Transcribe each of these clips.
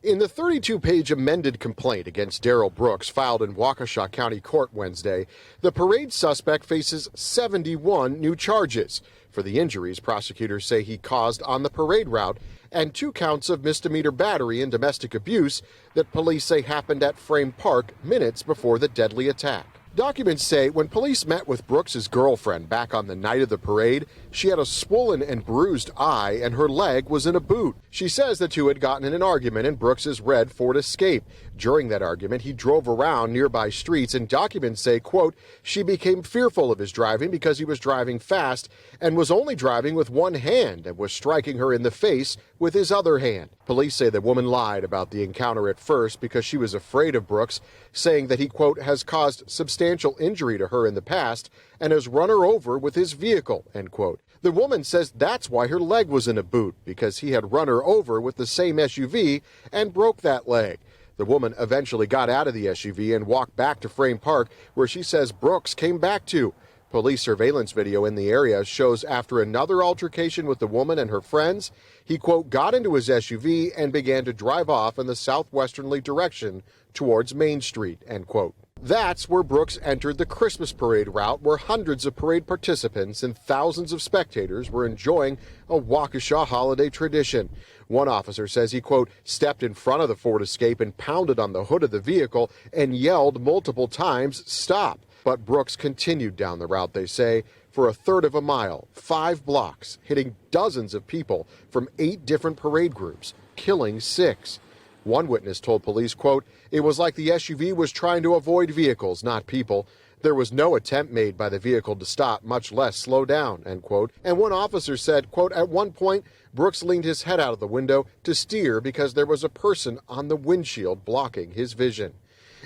In the 32-page amended complaint against Darrell Brooks filed in Waukesha County Court Wednesday, the parade suspect faces 71 new charges for the injuries prosecutors say he caused on the parade route and 2 counts of misdemeanor battery and domestic abuse that police say happened at Frame Park minutes before the deadly attack. Documents say when police met with Brooks's girlfriend back on the night of the parade, she had a swollen and bruised eye and her leg was in a boot. She says the two had gotten in an argument in Brooks's red Ford Escape. During that argument, he drove around nearby streets, and documents say, quote, she became fearful of his driving because he was driving fast and was only driving with one hand and was striking her in the face with his other hand. Police say the woman lied about the encounter at first because she was afraid of Brooks, saying that he, quote, has caused substantial injury to her in the past and has run her over with his vehicle, end quote. The woman says that's why her leg was in a boot, because he had run her over with the same SUV and broke that leg. The woman eventually got out of the SUV and walked back to Frame Park, where she says Brooks came back to. Police surveillance video in the area shows after another altercation with the woman and her friends, he, quote, got into his SUV and began to drive off in the southwesternly direction towards Main Street, end quote. That's where Brooks entered the Christmas parade route, where hundreds of parade participants and thousands of spectators were enjoying a Waukesha holiday tradition. One officer says he, quote, stepped in front of the Ford Escape and pounded on the hood of the vehicle and yelled multiple times, stop. But Brooks continued down the route, they say, for a third of a mile, 5 blocks, hitting dozens of people from 8 different parade groups, killing 6. One witness told police, quote, it was like the SUV was trying to avoid vehicles, not people. There was no attempt made by the vehicle to stop, much less slow down, end quote. And one officer said, quote, at one point, Brooks leaned his head out of the window to steer because there was a person on the windshield blocking his vision.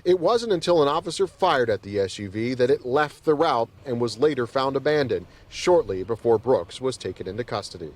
It wasn't until an officer fired at the SUV that it left the route and was later found abandoned shortly before Brooks was taken into custody.